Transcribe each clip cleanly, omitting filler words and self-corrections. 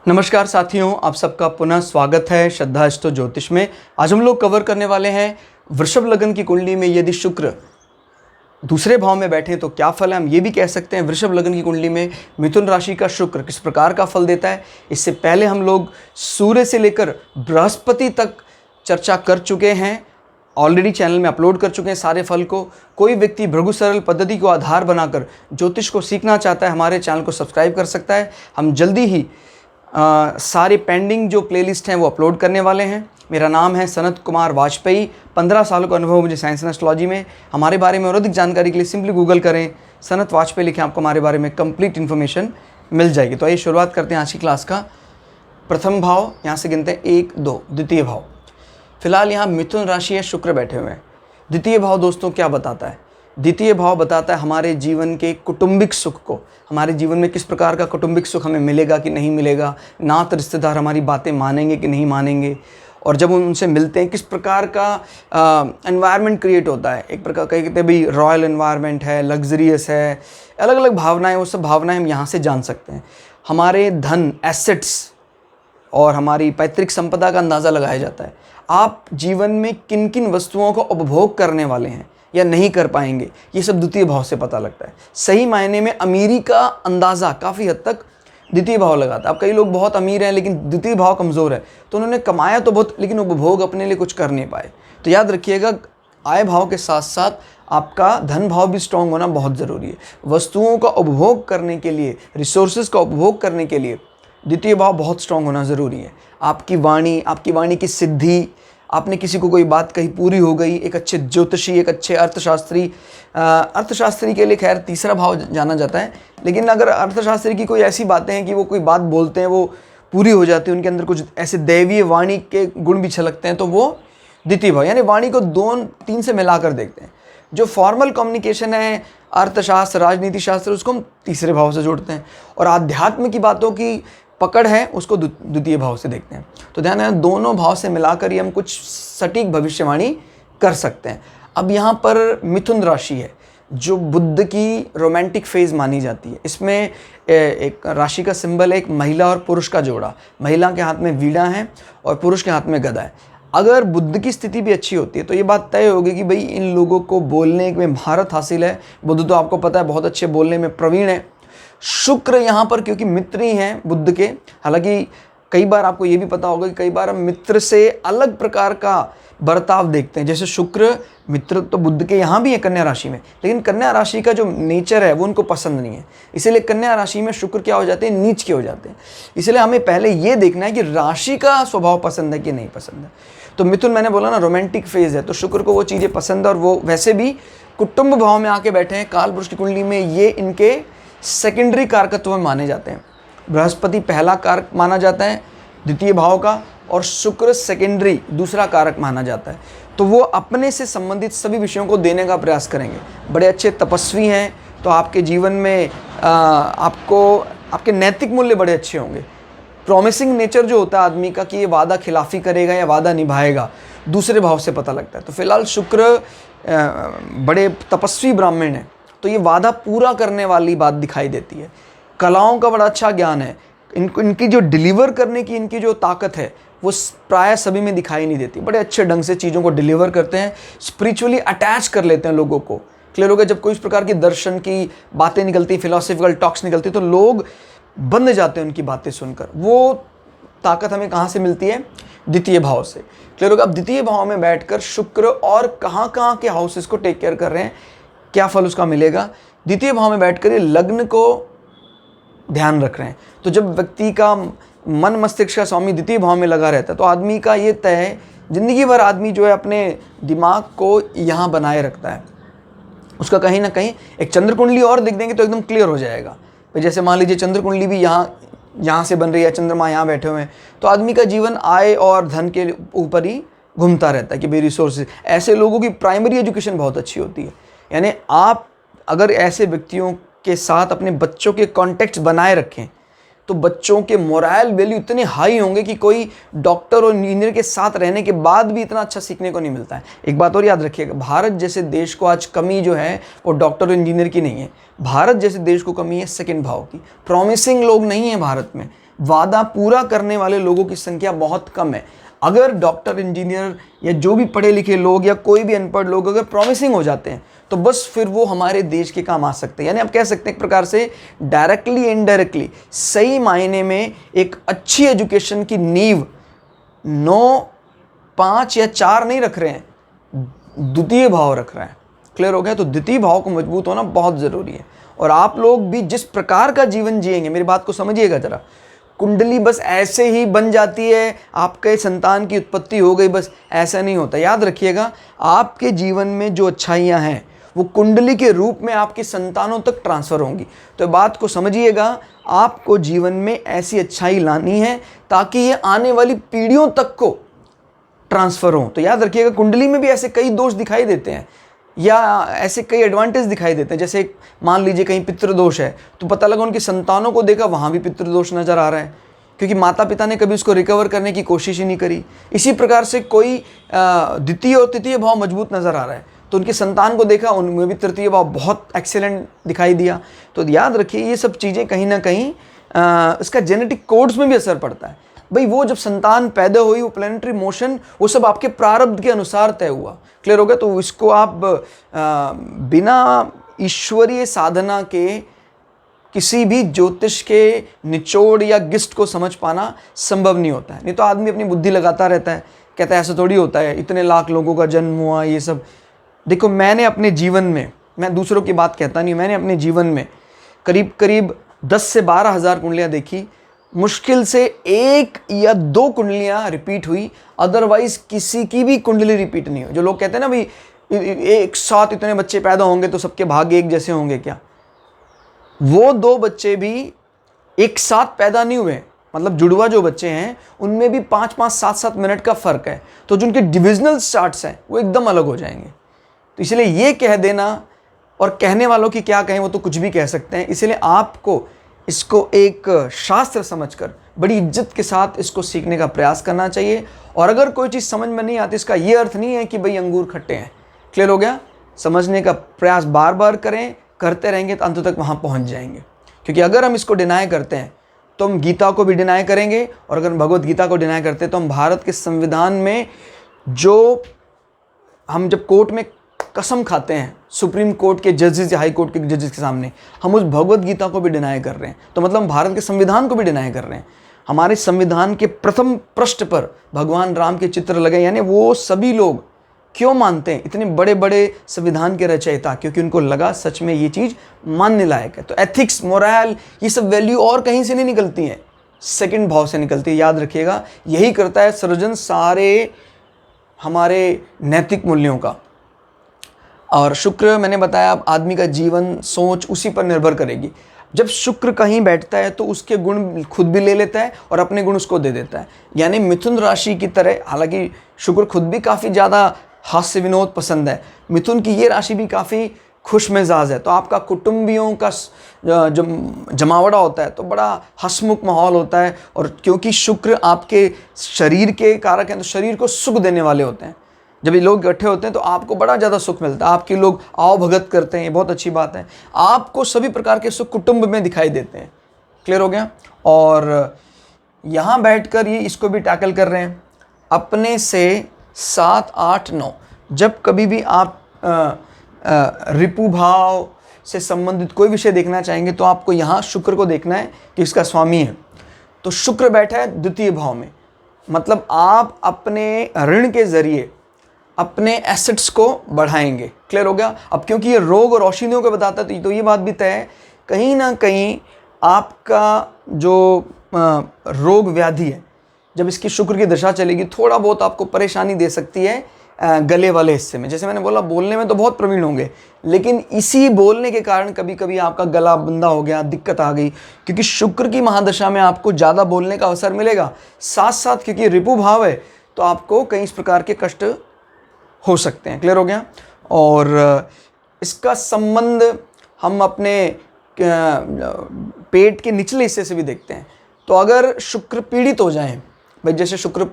नमस्कार साथियों, आप सबका पुनः स्वागत है श्रद्धा अष्टो ज्योतिष में। आज हम लोग कवर करने वाले हैं वृषभ लग्न की कुंडली में यदि शुक्र दूसरे भाव में बैठे तो क्या फल है। हम ये भी कह सकते हैं वृषभ लग्न की कुंडली में मिथुन राशि का शुक्र किस प्रकार का फल देता है। इससे पहले हम लोग सूर्य से लेकर बृहस्पति तक चर्चा कर चुके हैं, ऑलरेडी चैनल में अपलोड कर चुके हैं सारे फल को। कोई व्यक्ति भृगु सरल पद्धति को आधार बनाकर ज्योतिष को सीखना चाहता है, हमारे चैनल को सब्सक्राइब कर सकता है। हम जल्दी ही सारे पेंडिंग जो प्लेलिस्ट हैं वो अपलोड करने वाले हैं। मेरा नाम है सनत कुमार वाजपेयी। 15 सालों का अनुभव मुझे साइंस एंड एस्ट्रोलॉजी में। हमारे बारे में और अधिक जानकारी के लिए सिंपली गूगल करें, सनत वाजपेयी लिखें, आपको हमारे बारे में कंप्लीट इन्फॉर्मेशन मिल जाएगी। तो आइए शुरुआत करते हैं आज की क्लास का। प्रथम भाव यहाँ से गिनते हैं 1, 2, द्वितीय भाव। फिलहाल यहाँ मिथुन राशि है, शुक्र बैठे हुए हैं। द्वितीय भाव दोस्तों क्या बताता है? द्वितीय भाव बताता है हमारे जीवन के कौटुंबिक सुख को। हमारे जीवन में किस प्रकार का कौटुंबिक सुख हमें मिलेगा कि नहीं मिलेगा, नात रिश्तेदार हमारी बातें मानेंगे कि नहीं मानेंगे, और जब उनसे मिलते हैं किस प्रकार का एनवायरनमेंट क्रिएट होता है। एक प्रकार कहते हैं भाई रॉयल एनवायरनमेंट है, लग्जरियस है, अलग अलग भावनाएं, वो सब भावनाएं हम यहाँ से जान सकते हैं। हमारे धन, एसेट्स और हमारी पैतृक संपदा का अंदाज़ा लगाया जाता है। आप जीवन में किन किन वस्तुओं का उपभोग करने वाले हैं या नहीं कर पाएंगे, ये सब द्वितीय भाव से पता लगता है। सही मायने में अमीरी का अंदाज़ा काफ़ी हद तक द्वितीय भाव लगाता है। अब कई लोग बहुत अमीर हैं लेकिन द्वितीय भाव कमज़ोर है, तो उन्होंने कमाया तो बहुत लेकिन उपभोग अपने लिए कुछ कर नहीं पाए। तो याद रखिएगा, आय भाव के साथ साथ आपका धन भाव भी स्ट्रांग होना बहुत ज़रूरी है। वस्तुओं का उपभोग करने के लिए, रिसोर्सेज का उपभोग करने के लिए द्वितीय भाव बहुत स्ट्रांग होना ज़रूरी है। आपकी वाणी की सिद्धि, आपने किसी को कोई बात कही पूरी हो गई, एक अच्छे ज्योतिषी, एक अच्छे अर्थशास्त्री के लिए खैर तीसरा भाव जाना जाता है, लेकिन अगर अर्थशास्त्री की कोई ऐसी बातें हैं कि वो कोई बात बोलते हैं वो पूरी हो जाती है, उनके अंदर कुछ ऐसे दैवीय वाणी के गुण भी छलकते हैं, तो वो द्वितीय भाव, यानी वाणी को 2-3 से मिलाकर देखते हैं। जो फॉर्मल कम्युनिकेशन है, अर्थशास्त्र, राजनीति शास्त्र, उसको हम तीसरे भाव से जोड़ते हैं, और आध्यात्म की बातों की पकड़ है उसको द्वितीय भाव से देखते हैं। तो ध्यान है, दोनों भाव से मिलाकर ही हम कुछ सटीक भविष्यवाणी कर सकते हैं। अब यहाँ पर मिथुन राशि है जो बुध की रोमांटिक फेज मानी जाती है। इसमें एक राशि का सिंबल है, एक महिला और पुरुष का जोड़ा। महिला के हाथ में वीणा है और पुरुष के हाथ में गदा है। अगर बुध की स्थिति भी अच्छी होती है तो ये बात तय होगी कि भाई इन लोगों को बोलने में महारत हासिल है। बुध तो आपको पता है बहुत अच्छे बोलने में प्रवीण है। शुक्र यहाँ पर क्योंकि मित्र ही हैं बुध के, हालांकि कई बार आपको ये भी पता होगा कि कई बार हम मित्र से अलग प्रकार का बर्ताव देखते हैं। जैसे शुक्र मित्र तो बुध के यहाँ भी है कन्या राशि में, लेकिन कन्या राशि का जो नेचर है वो उनको पसंद नहीं है, इसीलिए कन्या राशि में शुक्र क्या हो जाते हैं, नीच के हो जाते हैं। इसलिए हमें पहले ये देखना है कि राशि का स्वभाव पसंद है कि नहीं पसंद है। तो मिथुन मैंने बोला ना रोमांटिक फेज है, तो शुक्र को वो चीज़ें पसंद है, और वो वैसे भी कुटुंब भाव में आके बैठे हैं। काल पुरुष की कुंडली में ये इनके सेकेंडरी कारकत्व में माने जाते हैं। बृहस्पति पहला कारक माना जाता है द्वितीय भाव का, और शुक्र सेकेंडरी दूसरा कारक माना जाता है। तो वो अपने से संबंधित सभी विषयों को देने का प्रयास करेंगे। बड़े अच्छे तपस्वी हैं तो आपके जीवन में आपके नैतिक मूल्य बड़े अच्छे होंगे। प्रॉमिसिंग नेचर जो होता है आदमी का कि ये वादा खिलाफी करेगा या वादा निभाएगा, दूसरे भाव से पता लगता है। तो फिलहाल शुक्र बड़े तपस्वी ब्राह्मण हैं, तो ये वादा पूरा करने वाली बात दिखाई देती है। कलाओं का बड़ा अच्छा ज्ञान है, इनकी जो डिलीवर करने की इनकी जो ताकत है वो प्राय सभी में दिखाई नहीं देती। बड़े अच्छे ढंग से चीज़ों को डिलीवर करते हैं, स्पिरिचुअली अटैच कर लेते हैं लोगों को। क्लियर हो गया? जब कोई इस प्रकार की दर्शन की बातें निकलती, फिलोसफिकल टॉक्स निकलती, तो लोग बंध जाते हैं उनकी बातें सुनकर। वो ताकत हमें कहाँ से मिलती है? द्वितीय भाव से। क्लियर होगा? अब द्वितीय भाव में बैठकर शुक्र और कहाँ कहाँ के हाउसेस को टेक केयर कर रहे हैं, क्या फल उसका मिलेगा। द्वितीय भाव में बैठकर ये लग्न को ध्यान रख रहे हैं। तो जब व्यक्ति का मन मस्तिष्क का स्वामी द्वितीय भाव में लगा रहता है तो आदमी का ये तय है, जिंदगी भर आदमी जो है अपने दिमाग को यहाँ बनाए रखता है। उसका कहीं ना कहीं एक चंद्र कुंडली और देख देंगे तो एकदम क्लियर हो जाएगा। जैसे मान लीजिए चंद्र कुंडली भी यहाँ से बन रही है, चंद्रमा यहाँ बैठे हुए हैं, तो आदमी का जीवन आय और धन के ऊपर ही घूमता रहता है कि भाई रिसोर्सेज। ऐसे लोगों की प्राइमरी एजुकेशन बहुत अच्छी होती है। यानी आप अगर ऐसे व्यक्तियों के साथ अपने बच्चों के कॉन्टेक्ट बनाए रखें तो बच्चों के मोरल वैल्यू इतने हाई होंगे कि कोई डॉक्टर और इंजीनियर के साथ रहने के बाद भी इतना अच्छा सीखने को नहीं मिलता है। एक बात और याद रखिएगा, भारत जैसे देश को आज कमी जो है वो डॉक्टर और इंजीनियर की नहीं है, भारत जैसे देश को कमी है सेकंड भाव की। प्रॉमिसिंग लोग नहीं है भारत में, वादा पूरा करने वाले लोगों की संख्या बहुत कम है। अगर डॉक्टर, इंजीनियर या जो भी पढ़े लिखे लोग या कोई भी अनपढ़ लोग अगर प्रॉमिसिंग हो जाते हैं तो बस फिर वो हमारे देश के काम आ सकते हैं। यानी आप कह सकते हैं एक प्रकार से डायरेक्टली इनडायरेक्टली सही मायने में एक अच्छी एजुकेशन की नींव 9, 5 या 4 नहीं रख रहे हैं, द्वितीय भाव रख रहे हैं। क्लियर हो गया? तो द्वितीय भाव को मजबूत होना बहुत ज़रूरी है। और आप लोग भी जिस प्रकार का जीवन जिएंगे, मेरी बात को समझिएगा ज़रा, कुंडली बस ऐसे ही बन जाती है, आपके संतान की उत्पत्ति हो गई, बस ऐसा नहीं होता। याद रखिएगा, आपके जीवन में जो अच्छाइयाँ हैं वो कुंडली के रूप में आपके संतानों तक ट्रांसफ़र होंगी। तो बात को समझिएगा, आपको जीवन में ऐसी अच्छाई लानी है ताकि ये आने वाली पीढ़ियों तक को ट्रांसफ़र हो। तो याद रखिएगा, कुंडली में भी ऐसे कई दोष दिखाई देते हैं या ऐसे कई एडवांटेज दिखाई देते हैं। जैसे मान लीजिए कहीं पितृदोष है तो पता लगा उनकी संतानों को देखा, वहाँ भी पितृदोष नज़र आ रहा है, क्योंकि माता पिता ने कभी उसको रिकवर करने की कोशिश ही नहीं करी। इसी प्रकार से कोई द्वितीय और तृतीय भाव मजबूत नज़र आ रहा है तो उनकी संतान को देखा, उनमें भी तृतीय भाव बहुत एक्सेलेंट दिखाई दिया। तो याद रखिए, ये सब चीज़ें कहीं ना कहीं इसका जेनेटिक कोड्स में भी असर पड़ता है। भाई वो जब संतान पैदा हुई, वो प्लैनेटरी मोशन, वो सब आपके प्रारब्ध के अनुसार तय हुआ। क्लियर हो गया? तो इसको आप बिना ईश्वरीय साधना के, किसी भी ज्योतिष के निचोड़ या गिस्ट को समझ पाना संभव नहीं होता है। नहीं तो आदमी अपनी बुद्धि लगाता रहता है, कहता है ऐसा थोड़ी होता है, इतने लाख लोगों का जन्म हुआ, ये सब। देखो, मैंने अपने जीवन में, मैं दूसरों की बात कहता नहीं, मैंने अपने जीवन में करीब 10 से 12 हज़ार कुंडलियाँ देखी। मुश्किल से 1 या 2 कुंडलियाँ रिपीट हुई, अदरवाइज किसी की भी कुंडली रिपीट नहीं हुई। जो लोग कहते हैं ना भाई एक साथ इतने बच्चे पैदा होंगे तो सबके भाग्य एक जैसे होंगे, क्या वो 2 बच्चे भी एक साथ पैदा नहीं हुए? मतलब जुड़वा जो बच्चे हैं उनमें भी 5-5, 7-7 मिनट का फ़र्क है, तो जो उनके डिविजनल चार्ट्स हैं वो एकदम अलग हो जाएंगे। तो इसलिए ये कह देना, और कहने वालों की क्या कहें, वो तो कुछ भी कह सकते हैं। इसलिए आपको इसको एक शास्त्र समझकर बड़ी इज्जत के साथ इसको सीखने का प्रयास करना चाहिए। और अगर कोई चीज़ समझ में नहीं आती, इसका ये अर्थ नहीं है कि भाई अंगूर खट्टे हैं। क्लियर हो गया? समझने का प्रयास बार बार करें, करते रहेंगे तो अंत तक वहाँ पहुँच जाएंगे। क्योंकि अगर हम इसको डिनाई करते हैं तो हम गीता को भी डिनाई करेंगे, और अगर हम भगवत गीता को डिनाई करते हैं तो हम भारत के संविधान में जो हम जब कोर्ट में कसम खाते हैं, सुप्रीम कोर्ट के जजेस या हाई कोर्ट के जजेस के सामने, हम उस भगवत गीता को भी डिनाई कर रहे हैं। तो मतलब हम भारत के संविधान को भी डिनाई कर रहे हैं। हमारे संविधान के प्रथम पृष्ठ पर भगवान राम के चित्र लगे, यानी वो सभी लोग क्यों मानते हैं इतने बड़े बड़े संविधान के रचयिता? क्योंकि उनको लगा सच में ये चीज़ मानने लायक है। तो एथिक्स, मोरल, ये सब वैल्यू और कहीं से नहीं निकलती हैं, सेकंड भाव से निकलती है। याद रखिएगा, यही करता है सृजन सारे हमारे नैतिक मूल्यों का। और शुक्र, मैंने बताया, आदमी का जीवन, सोच उसी पर निर्भर करेगी। जब शुक्र कहीं बैठता है तो उसके गुण खुद भी ले लेता है और अपने गुण उसको दे देता है। यानी मिथुन राशि की तरह, हालांकि शुक्र खुद भी काफ़ी ज़्यादा हास्य विनोद पसंद है, मिथुन की ये राशि भी काफ़ी खुश मिजाज है। तो आपका कुटुंबियों का जो जमावड़ा होता है तो बड़ा हंसमुख माहौल होता है। और क्योंकि शुक्र आपके शरीर के कारक हैं तो शरीर को सुख देने वाले होते हैं। जब ये लोग इकट्ठे होते हैं तो आपको बड़ा ज़्यादा सुख मिलता है, आपके लोग आओ भगत करते हैं, ये बहुत अच्छी बात है। आपको सभी प्रकार के सुख कुटुंब में दिखाई देते हैं। क्लियर हो गया? और यहाँ बैठकर ये इसको भी टैकल कर रहे हैं अपने से 7, 8, 9। जब कभी भी आप रिपु भाव से संबंधित कोई विषय देखना चाहेंगे तो आपको यहाँ शुक्र को देखना है कि इसका स्वामी है। तो शुक्र बैठा है द्वितीय भाव में, मतलब आप अपने ऋण के जरिए अपने एसेट्स को बढ़ाएंगे। क्लियर हो गया? अब क्योंकि ये रोग और औषधियों को बताता है तो ये बात भी तय है, कहीं ना कहीं आपका जो रोग व्याधि है, जब इसकी शुक्र की दशा चलेगी थोड़ा बहुत आपको परेशानी दे सकती है गले वाले हिस्से में। जैसे मैंने बोला, बोलने में तो बहुत प्रवीण होंगे, लेकिन इसी बोलने के कारण कभी कभी आपका गला बंदा हो गया, दिक्कत आ गई, क्योंकि शुक्र की महादशा में आपको ज़्यादा बोलने का अवसर मिलेगा। साथ साथ क्योंकि रिपु भाव है तो आपको कई इस प्रकार के कष्ट हो सकते हैं। क्लियर हो गया? और इसका संबंध हम अपने पेट के निचले हिस्से से भी देखते हैं। तो अगर शुक्र पीड़ित हो जाएं, भाई जैसे शुक्र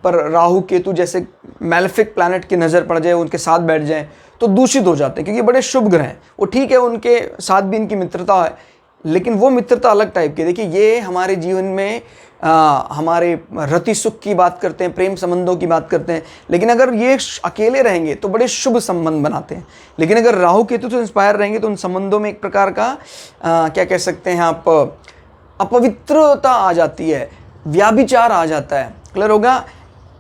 पर राहु केतु जैसे मैलेफिक प्लैनेट की नज़र पड़ जाए, उनके साथ बैठ जाए, तो दूषित हो जाते हैं, क्योंकि बड़े शुभ ग्रह हैं। वो ठीक है, उनके साथ भी इनकी मित्रता है, लेकिन वो मित्रता अलग टाइप की। देखिए, ये हमारे जीवन में हमारे रति सुख की बात करते हैं, प्रेम संबंधों की बात करते हैं, लेकिन अगर ये अकेले रहेंगे तो बड़े शुभ संबंध बनाते हैं। लेकिन अगर राहु केतु से इंस्पायर रहेंगे तो उन संबंधों में एक प्रकार का क्या कह सकते हैं आप, अपवित्रता आ जाती है, व्याभिचार आ जाता है। क्लियर होगा?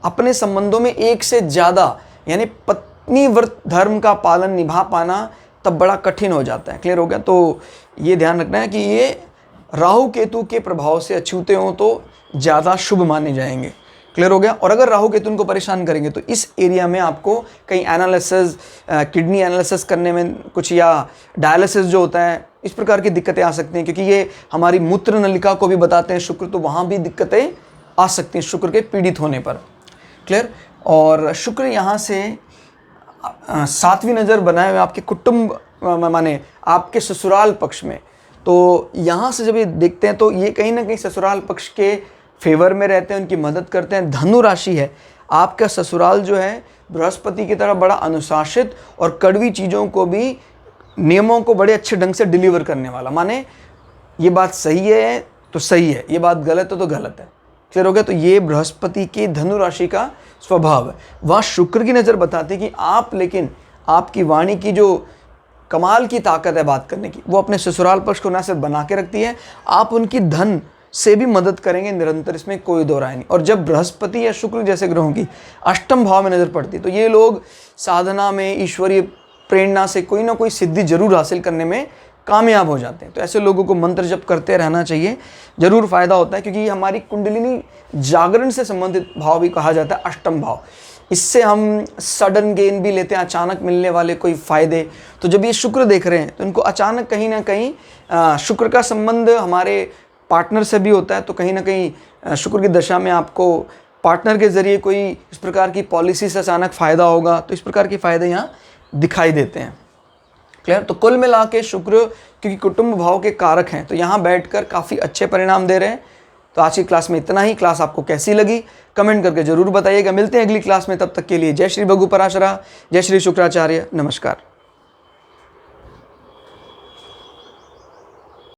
अपने संबंधों में एक से ज़्यादा यानी पत्नी व्रत धर्म का पालन निभा पाना तब बड़ा कठिन हो जाता है। क्लियर हो गया? तो ये ध्यान रखना है कि ये राहु केतु के प्रभाव से अछूते हों तो ज़्यादा शुभ माने जाएंगे। क्लियर हो गया? और अगर राहु केतु उनको परेशान करेंगे तो इस एरिया में आपको कहीं एनालिसिस, किडनी एनालिसिस करने में कुछ, या डायलिसिस जो होता है, इस प्रकार की दिक्कतें आ सकती हैं, क्योंकि ये हमारी मूत्र नलिका को भी बताते हैं शुक्र, तो वहाँ भी दिक्कतें आ सकती हैं शुक्र के पीड़ित होने पर। क्लियर? और शुक्र यहाँ से 7वीं नज़र बनाए हुए आपके कुटुंब माने आपके ससुराल पक्ष में, तो यहाँ से जब ये देखते हैं तो ये कहीं ना कहीं ससुराल पक्ष के फेवर में रहते हैं, उनकी मदद करते हैं। धनु राशि है, आपका ससुराल जो है बृहस्पति की तरह बड़ा अनुशासित और कड़वी चीज़ों को भी, नियमों को बड़े अच्छे ढंग से डिलीवर करने वाला। माने ये बात सही है तो सही है, ये बात गलत है तो गलत है। क्लियर हो गया? तो ये बृहस्पति की धनु राशि का स्वभाव है। वहाँ शुक्र की नज़र बताती है कि आप, लेकिन आपकी वाणी की जो कमाल की ताकत है बात करने की, वो अपने ससुराल पक्ष को न सिर्फ बना के रखती है, आप उनकी धन से भी मदद करेंगे निरंतर, इसमें कोई दो राय नहीं। और जब बृहस्पति या शुक्र जैसे ग्रहों की अष्टम भाव में नज़र पड़ती है तो ये लोग साधना में, ईश्वरीय प्रेरणा से कोई ना कोई सिद्धि जरूर हासिल करने में कामयाब हो जाते हैं। तो ऐसे लोगों को मंत्र जप करते रहना चाहिए, जरूर फायदा होता है, क्योंकि हमारी कुंडलिनी जागरण से संबंधित भाव भी कहा जाता है अष्टम भाव। इससे हम सडन गेन भी लेते हैं, अचानक मिलने वाले कोई फ़ायदे। तो जब ये शुक्र देख रहे हैं तो इनको अचानक कहीं ना कहीं शुक्र का संबंध हमारे पार्टनर से भी होता है, तो कहीं ना कहीं शुक्र की दशा में आपको पार्टनर के ज़रिए कोई इस प्रकार की पॉलिसी से अचानक फ़ायदा होगा। तो इस प्रकार के फ़ायदे यहाँ दिखाई देते हैं। क्लियर? तो कुल मिला के शुक्र क्योंकि कुटुंब भाव के कारक हैं, तो यहाँ बैठकर काफ़ी अच्छे परिणाम दे रहे हैं। तो आज की क्लास में इतना ही। क्लास आपको कैसी लगी कमेंट करके जरूर बताइएगा। मिलते हैं अगली क्लास में, तब तक के लिए जय श्री भगु पराशरा, जय श्री शुक्राचार्य, नमस्कार।